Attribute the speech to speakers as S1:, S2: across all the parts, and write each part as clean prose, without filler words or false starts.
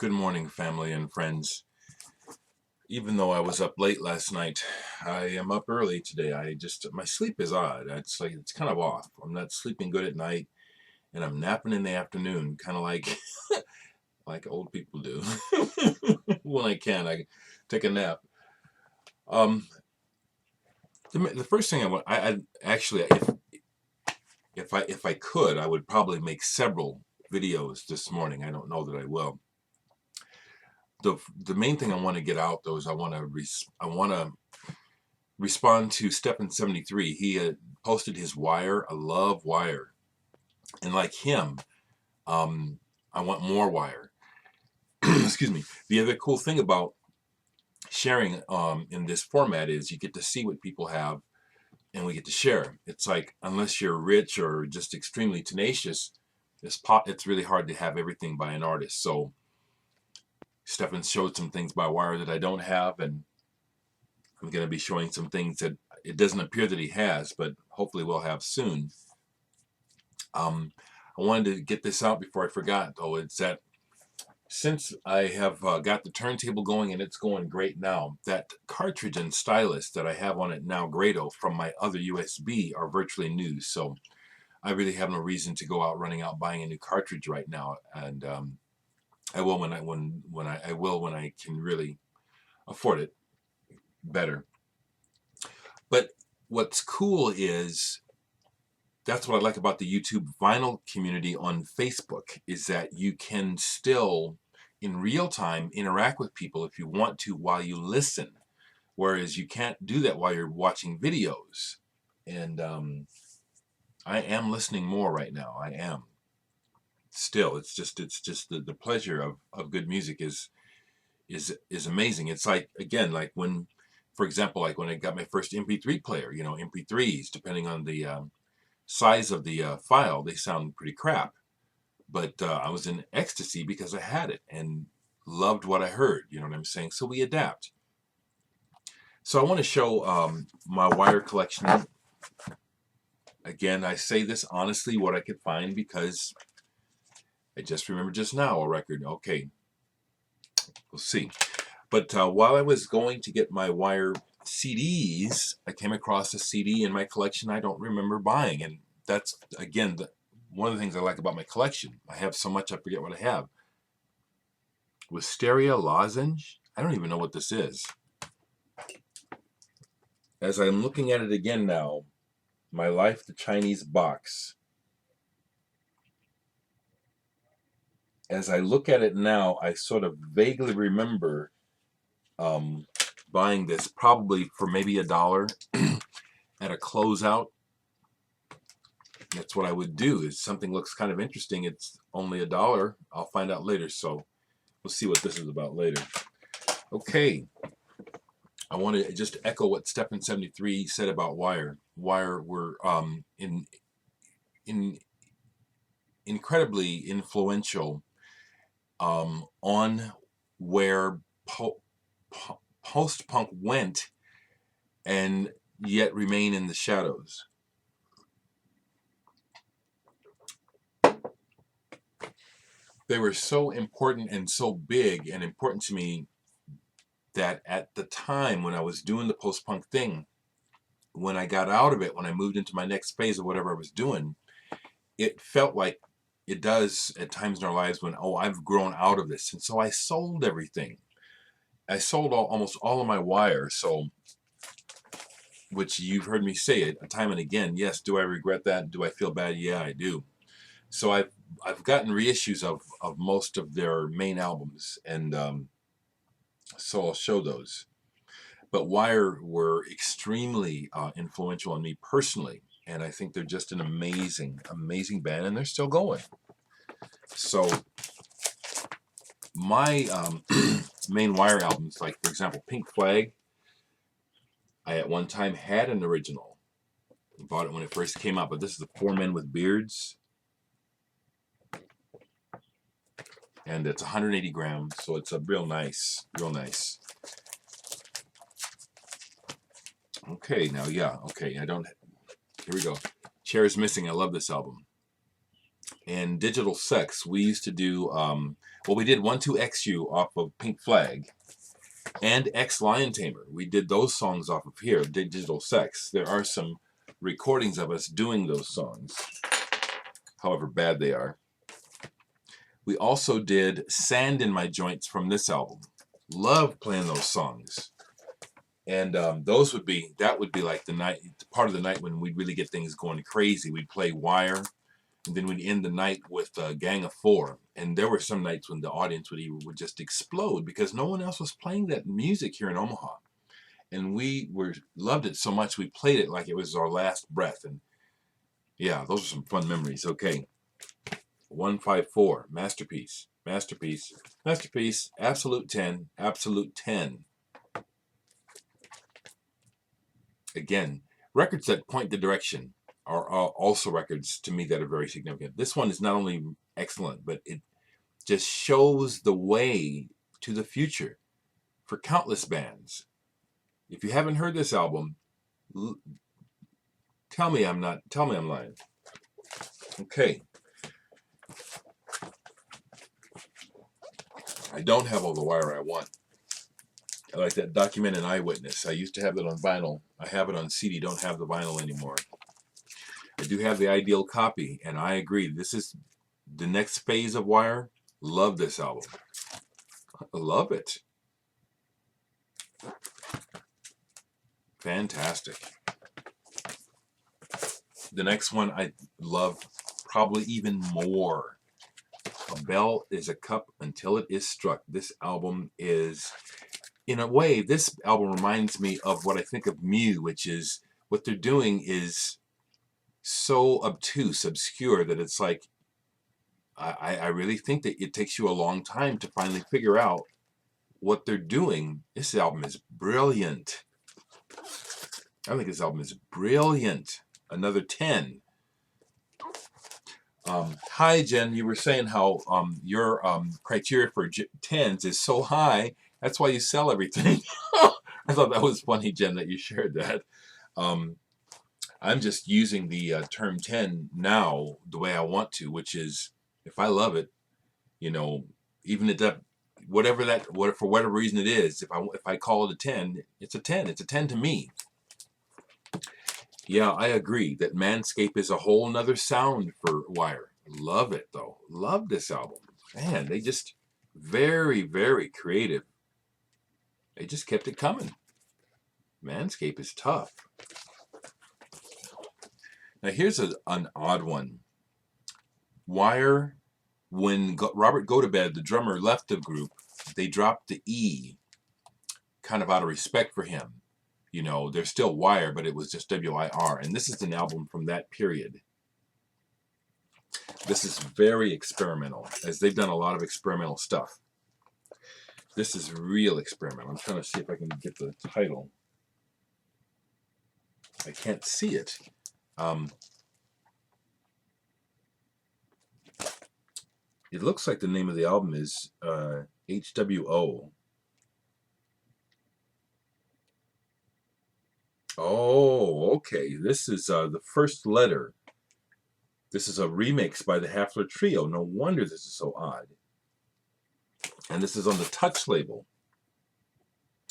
S1: Good morning, family and friends. Even though I was up late last night, I am up early today. My sleep is odd. It's kind of off. I'm not sleeping good at night, and I'm napping in the afternoon, kind of like like old people do. When I can, I take a nap. Um, the first thing I actually, if I could, I would probably make several videos this morning. I don't know that I will. The main thing I want to get out though is I want to respond to Stephan73. He had posted his Wire. I love Wire, and like him, I want more Wire. Excuse me. The other cool thing about sharing in this format is you get to see what people have, and we get to share. It's like unless you're rich or just extremely tenacious, it's really hard to have everything by an artist. So Stephan showed some things by Wire that I don't have, and I'm going to be showing some things that it doesn't appear that he has, but hopefully we'll have soon. I wanted to get this out before I forgot, though. It's that since I have got the turntable going, and it's going great now, that cartridge and stylus that I have on it now, Grado, from my other USB are virtually new. So I really have no reason to go out running out buying a new cartridge right now. And I will when I can really afford it better. But what's cool is that's what I like about the YouTube vinyl community on Facebook, is that you can still in real time interact with people if you want to while you listen, whereas you can't do that while you're watching videos. And I am listening more right now. I am still. It's just the pleasure of good music is amazing. It's like, again, like when, for example, like when I got my first MP3 player, MP3s, depending on the size of the file, they sound pretty crap. But I was in ecstasy because I had it and loved what I heard. You know what I'm saying? So we adapt. So I want to show my Wire collection. Again, I say this honestly, what I could find, because I just remembered just now a record. Okay, we'll see. But while I was going to get my Wire CDs, I came across a CD in my collection I don't remember buying. And that's, again, one of the things I like about my collection. I have so much I forget what I have. Wisteria lozenge? I don't even know what this is. As I'm looking at it again now, My Life, the Chinese Box. As I look at it now, I sort of vaguely remember buying this probably for maybe $1 at a closeout. That's what I would do. If something looks kind of interesting, it's only $1. I'll find out later. So we'll see what this is about later. Okay. I want to just echo what Stephan73 said about Wire. Wire were incredibly influential on where post-punk went, and yet remain in the shadows. They were so important and so big and important to me that at the time when I was doing the post-punk thing, when I got out of it, when I moved into my next phase of whatever I was doing, it felt like it does at times in our lives when, oh, I've grown out of this. And so I sold everything. I sold almost all of my Wire, so, which you've heard me say it time and again. Yes, do I regret that? Do I feel bad? Yeah, I do. So I've gotten reissues of most of their main albums, and so I'll show those. But Wire were extremely influential on me personally, and I think they're just an amazing, amazing band, and they're still going. So my main Wire albums, like for example Pink Flag, I at one time had an original. I bought it when it first came out, but this is the Four Men with Beards. And it's 180 grams, so it's a real nice, real nice. Okay, now, yeah, okay, here we go. Chair is Missing, I love this album. and Digital Sex. We used to do, well, we did 12XU off of Pink Flag and X Lion Tamer. We did those songs off of here, Digital Sex. There are some recordings of us doing those songs, however bad they are. We also did Sand in My Joints from this album. Love playing those songs. And those would be, that would be like the night, part of the night when we'd really get things going crazy. We'd play Wire, and then we'd end the night with Gang of Four. And there were some nights when the audience would just explode because no one else was playing that music here in Omaha. And we loved it so much we played it like it was our last breath. And yeah, those are some fun memories. Okay, 154, Masterpiece, Masterpiece, Masterpiece, Absolute 10, Absolute 10. Again, records that point the direction are also records to me that are very significant. This one is not only excellent, but it just shows the way to the future for countless bands. If you haven't heard this album, tell me I'm lying. Okay. I don't have all the Wire I want. I like that Documented Eyewitness. I used to have it on vinyl. I have it on CD. Don't have the vinyl anymore. I do have the Ideal Copy, and I agree. This is the next phase of Wire. Love this album. I love it. Fantastic. The next one I love probably even more. A Bell is a Cup Until It Is Struck. This album is, in a way, this album reminds me of what I think of Mew, which is what they're doing is so obtuse, obscure, that it's like, I really think that it takes you a long time to finally figure out what they're doing. This album is brilliant. I think this album is brilliant. Another 10. Hi, Jen. You were saying how your criteria for 10s is so high. That's why you sell everything. I thought that was funny, Jen, that you shared that. I'm just using the term 10 now the way I want to, which is if I love it, you know, even at that, for whatever reason it is, if I call it a 10, it's a 10. It's a 10 to me. Yeah, I agree that Manscape is a whole nother sound for Wire. Love it, though. Love this album. Man, they just very, very creative. They just kept it coming. Manscape is tough. Now, here's an odd one. Wire, when Robert Gotobed, the drummer, left the group, they dropped the E, kind of out of respect for him. You know, they're still Wire, but it was just W-I-R. And this is an album from that period. This is very experimental, as they've done a lot of experimental stuff. This is real experimental. I'm trying to see if I can get the title. I can't see it. It looks like the name of the album is HWO. Oh, okay. This is the first letter. This is a remix by the Hafler Trio. No wonder this is so odd. And this is on the Touch label.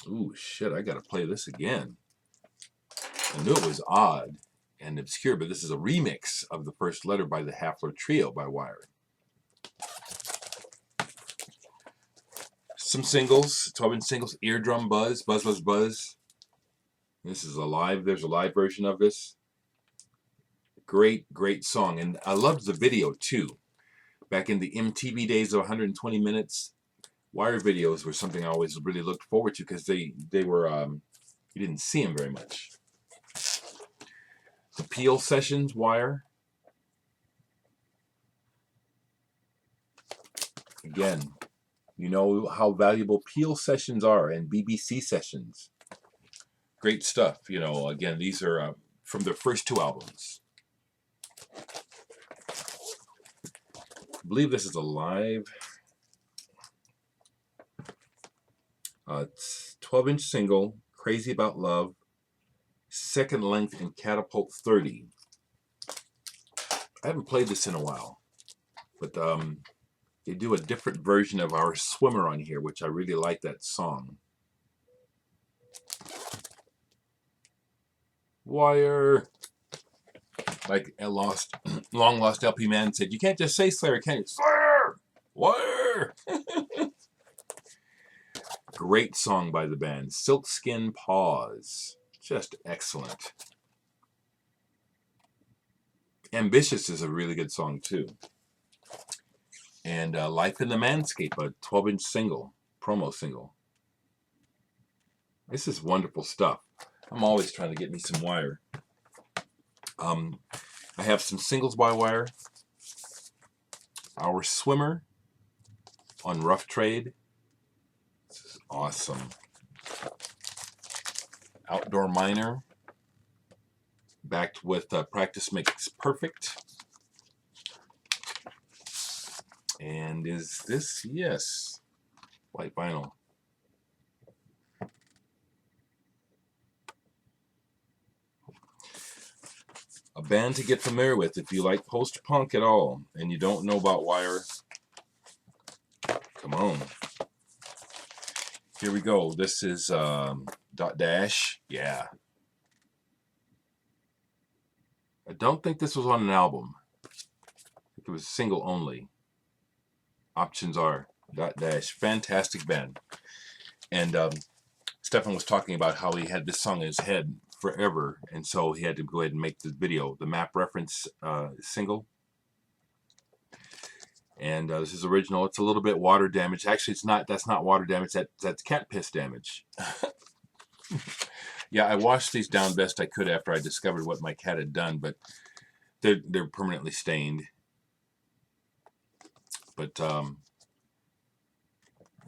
S1: Ooh, shit, I gotta play this again. I knew it was odd and obscure, but this is a remix of the first letter by the Hafler Trio by Wire. Some singles, 12-inch singles, Eardrum Buzz, Buzz Buzz Buzz. This is there's a live version of this. Great, great song. And I loved the video too. Back in the MTV days of 120 minutes, Wire videos were something I always really looked forward to because they were, you didn't see them very much. The Peel Sessions, Wire. Again, you know how valuable Peel Sessions are and BBC Sessions. Great stuff. You know, again, these are from their first two albums. I believe this is a live 12-inch single, Crazy About Love, second length in Catapult 30. I haven't played this in a while. But they do a different version of Our Swimmer on here, which I really like that song. Wire. Like a long lost LP man said, you can't just say Slayer, can you? Slayer! Wire! Great song by the band. Silkskin Paws. Just excellent. Ambitious is a really good song too. And Life in the Manscape, a 12-inch single, promo single. This is wonderful stuff. I'm always trying to get me some Wire. I have some singles by Wire. Our Swimmer on Rough Trade. This is awesome. Outdoor Miner. Backed with Practice Makes Perfect. And is this? Yes. White vinyl. A band to get familiar with if you like post-punk at all and you don't know about Wire. Come on. Here we go. This is Dot Dash. Yeah. I don't think this was on an album. I think it was single only. Options are Dot Dash. Fantastic band. And Stephan was talking about how he had this song in his head forever, and so he had to go ahead and make the video, the map reference single. And this is original. It's a little bit water damage. Actually, it's not. That's not water damage. That's cat piss damage. Yeah, I washed these down best I could after I discovered what my cat had done, but they're permanently stained. But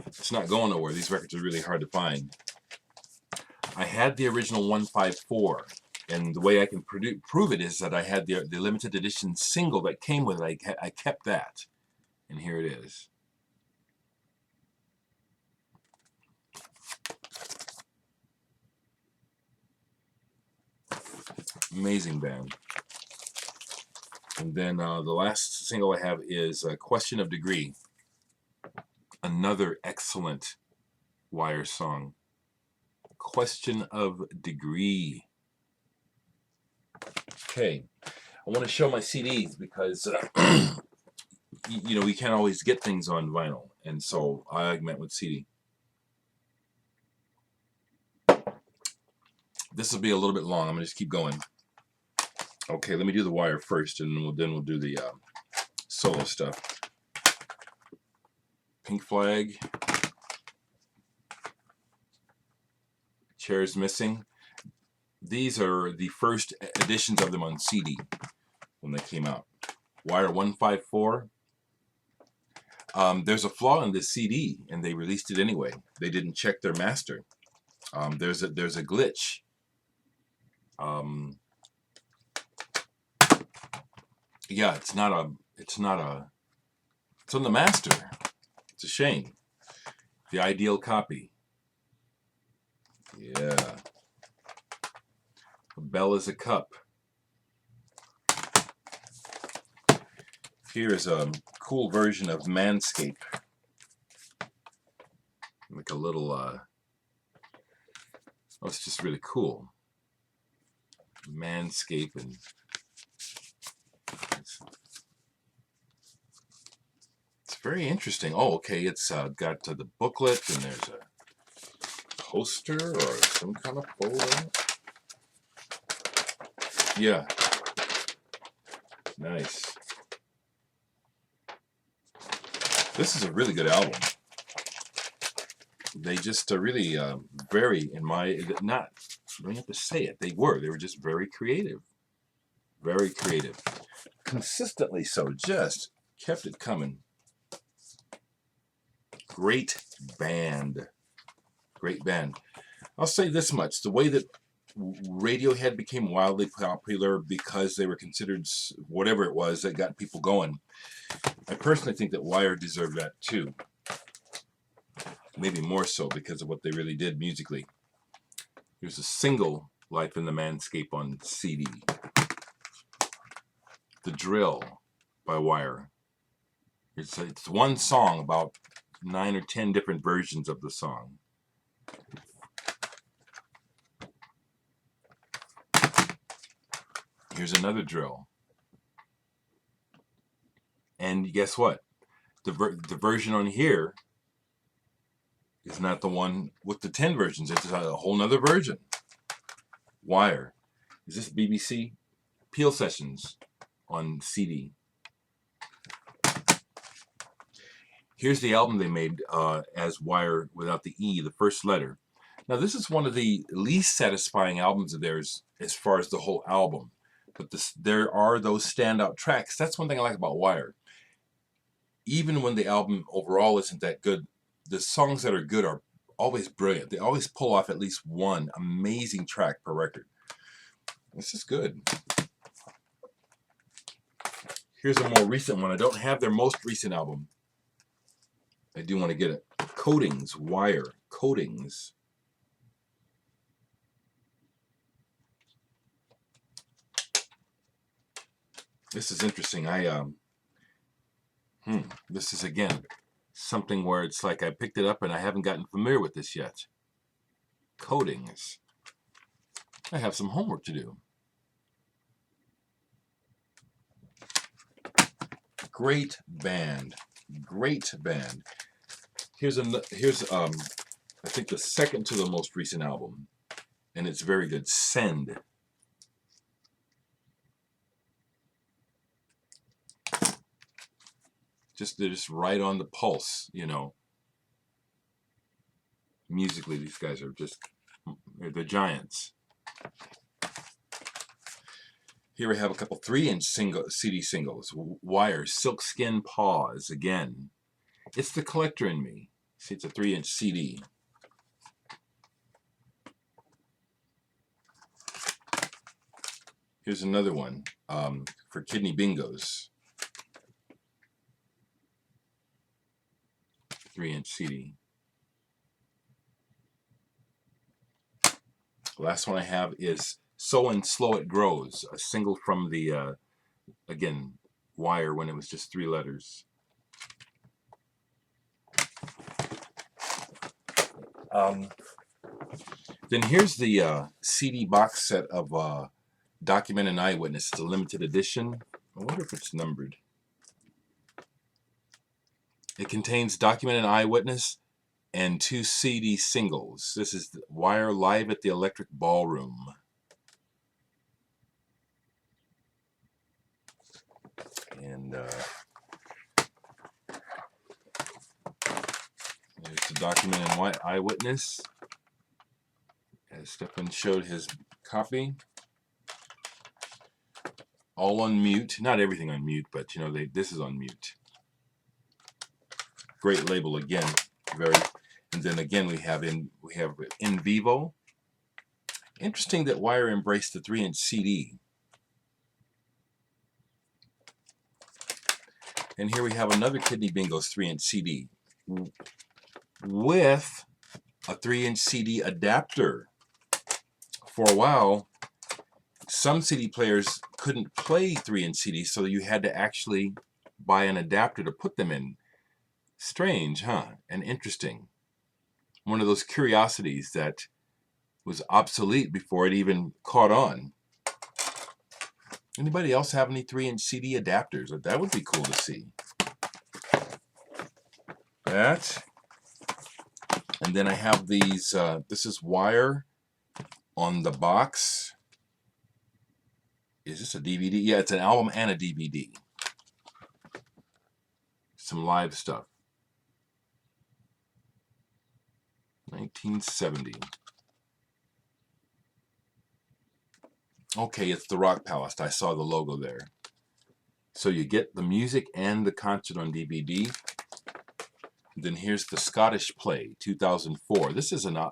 S1: it's not going nowhere. These records are really hard to find. I had the original 154, and the way I can prove it is that I had the limited edition single that came with it. I kept that, and here it is. Amazing band. And then the last single I have is Question of Degree. Another excellent Wire song. Question of Degree. Okay, I want to show my CDs because you know, we can't always get things on vinyl, and so I augment with CD. This will be a little bit long. I'm gonna just keep going. Okay, let me do the Wire first, and then we'll do the solo stuff. Pink Flag. Chairs Missing. These are the first editions of them on CD when they came out. Wire 154. There's a flaw in this CD, and they released it anyway. They didn't check their master. There's a glitch. Yeah, it's on the master. It's a shame. The Ideal Copy. Yeah. A Bell is a Cup. Here is a cool version of Manscape. Like a little, oh, it's just really cool. Manscape, and it's very interesting. Oh, okay, it's got the booklet, and there's a poster or some kind of folder. Yeah. Nice. This is a really good album. They just really very, in my, not, I don't have to say it, they were just very creative. Very creative. Consistently so, just kept it coming. Great band. Great band. I'll say this much, the way that Radiohead became wildly popular because they were considered whatever it was that got people going, I personally think that Wire deserved that too. Maybe more so because of what they really did musically. There's a single, Life in the Manscape, on CD. The Drill by Wire. It's one song, about 9 or 10 different versions of the song. Here's another drill. And guess what? The version on here is not the one with the 10 versions. It's a whole nother version. Wire. Is this BBC? Peel Sessions on CD. Here's the album they made as Wire without the E, the first letter. Now, this is one of the least satisfying albums of theirs as far as the whole album. But there are those standout tracks. That's one thing I like about Wire. Even when the album overall isn't that good, the songs that are good are always brilliant. They always pull off at least one amazing track per record. This is good. Here's a more recent one. I don't have their most recent album. I do want to get it. Coatings, Wire, Coatings. This is interesting. This is, again, something where it's like I picked it up and I haven't gotten familiar with this yet. Coatings. I have some homework to do. Great band. Great band. Here's I think the second to the most recent album, and it's very good. Send. They're just right on the pulse, you know. Musically, these guys are they're giants. Here we have a couple 3-inch CD singles. Wire, Silkskin Paws, again. It's the collector in me. See, it's a 3-inch CD. Here's another one for Kidney Bingos. 3-inch CD. The last one I have is So and Slow It Grows, a single from the, again, Wire when it was just 3 letters. Then here's the CD box set of Document and Eyewitness. It's a limited edition. I wonder if it's numbered. It contains Document and Eyewitness and 2 CD singles. This is Wire Live at the Electric Ballroom. And there's the Document and Eyewitness, as Stephan showed his copy. All on mute. Not everything on mute, but you know, this is on mute. Great label again. And then again we have In Vivo. Interesting that Wire embraced the 3-inch CD. And here we have another Kidney Bingos 3-inch CD with a 3-inch CD adapter. For a while, some CD players couldn't play 3-inch CDs, so you had to actually buy an adapter to put them in. Strange, huh? And interesting. One of those curiosities that was obsolete before it even caught on. Anybody else have any 3-inch CD adapters? That would be cool to see. That. And then I have these, this is Wire on the box. Is this a DVD? Yeah, it's an album and a DVD. Some live stuff. 1970. Okay, it's the Rock Palace. I saw the logo there. So you get the music and the concert on DVD. Then here's the Scottish Play, 2004. This is kind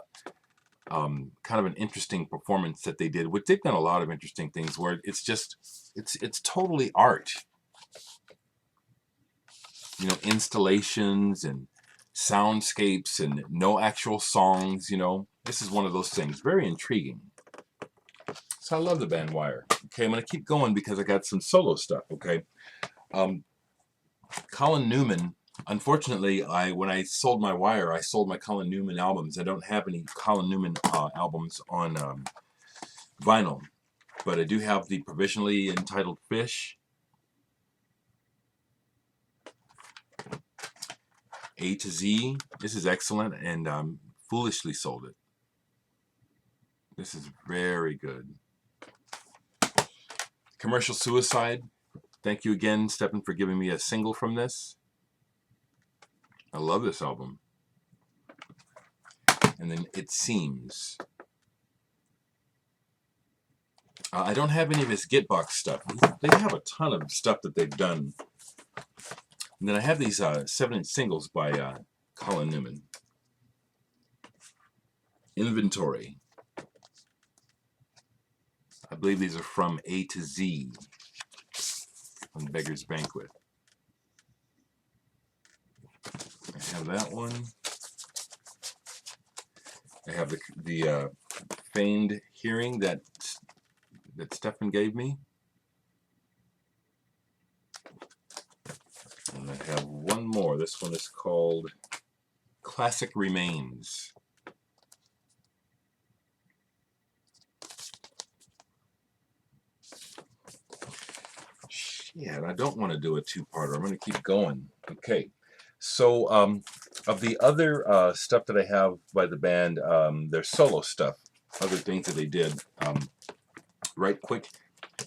S1: of an interesting performance that they did. Which they've done a lot of interesting things where it's totally art. You know, installations and soundscapes and no actual songs. You know, this is one of those things. Very intriguing. So I love the band Wire. Okay, I'm going to keep going because I got some solo stuff, okay? Colin Newman, unfortunately, when I sold my wire, I sold my Colin Newman albums. I don't have any Colin Newman albums on vinyl, but I do have the provisionally entitled Fish, A to Z. This is excellent, and foolishly sold it. This is very good. Commercial Suicide. Thank you again, Stephan, for giving me a single from this. I love this album. And then It Seems. I don't have any of his Gitbox stuff. They have a ton of stuff that they've done. And then I have these 7-inch singles by Colin Newman. Inventory. I believe these are from A to Z on Beggar's Banquet. I have that one. I have the Feigned Hearing that Stephan gave me. And I have one more. This one is called Classic Remains. Yeah, I don't want to do a two-parter. I'm going to keep going. Okay. So, of the other stuff that I have by the band, their solo stuff, other things that they did, right quick,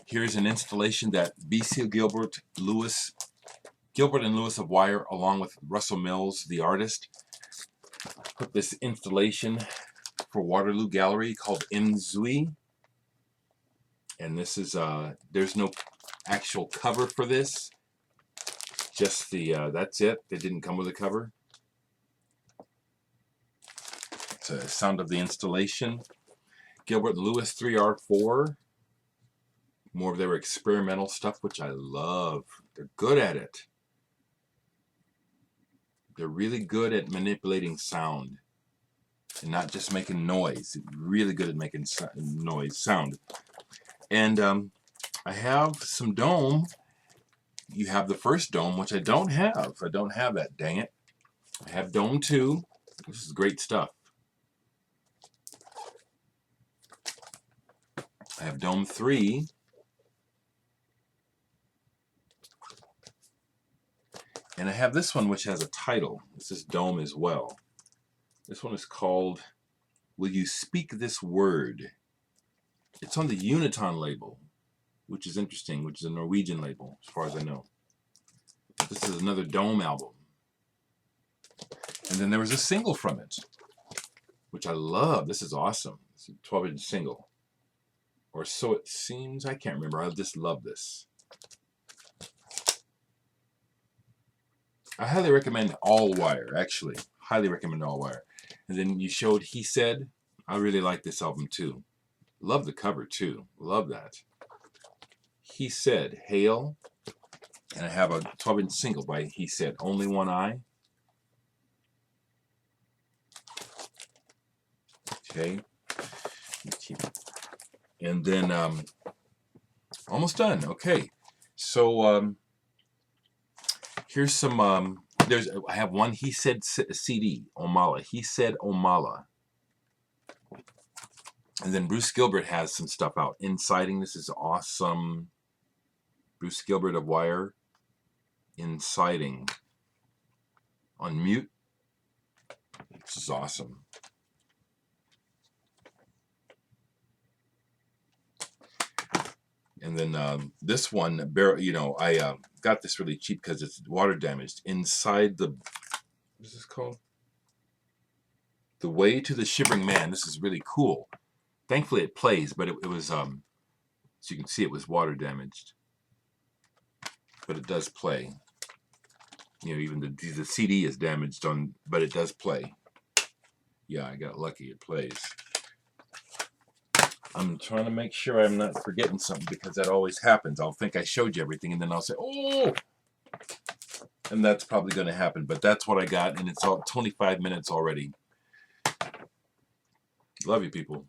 S1: here's an installation that B.C. Gilbert and Lewis of Wire, along with Russell Mills, the artist, put this installation for Waterloo Gallery called Inzui. And this is, there's no actual cover for this. Just the, that's it. It didn't come with a cover. It's a sound of the installation. Gilbert and Lewis 3R4. More of their experimental stuff, which I love. They're good at it. They're really good at manipulating sound and not just making noise. Really good at making sound. And I have some Dome. You have the first Dome, which I don't have. I don't have that, dang it. I have Dome 2. This is great stuff. I have Dome 3. And I have this one, which has a title. This is Dome as well. This one is called Will You Speak This Word? It's on the Uniton label, which is interesting, which is a Norwegian label, as far as I know. This is another Dome album. And then there was a single from it, which I love. This is awesome. It's a 12-inch single. Or so it seems. I can't remember. I just love this. I highly recommend All Wire, actually. Highly recommend All Wire. And then you showed He Said. I really like this album, too. Love the cover, too. Love that. He Said, Hail. And I have a 12-inch single by He Said, Only One Eye. Okay. And then, almost done. Okay. So, here's some, I have one He Said CD, Omala. He Said Omala. And then Bruce Gilbert has some stuff out. Inciting, this is awesome. Bruce Gilbert of Wire. Inciting. On Mute. This is awesome. And then this one, you know, I got this really cheap because it's water damaged. Inside the, what is this called? The Way to the Shivering Man. This is really cool. Thankfully it plays, but it was, so you can see it was water damaged. But it does play. You know, even the CD is damaged on, but it does play. Yeah, I got lucky. It plays. I'm trying to make sure I'm not forgetting something because that always happens. I'll think I showed you everything and then I'll say, oh! And that's probably going to happen. But that's what I got and it's all 25 minutes already. Love you, people.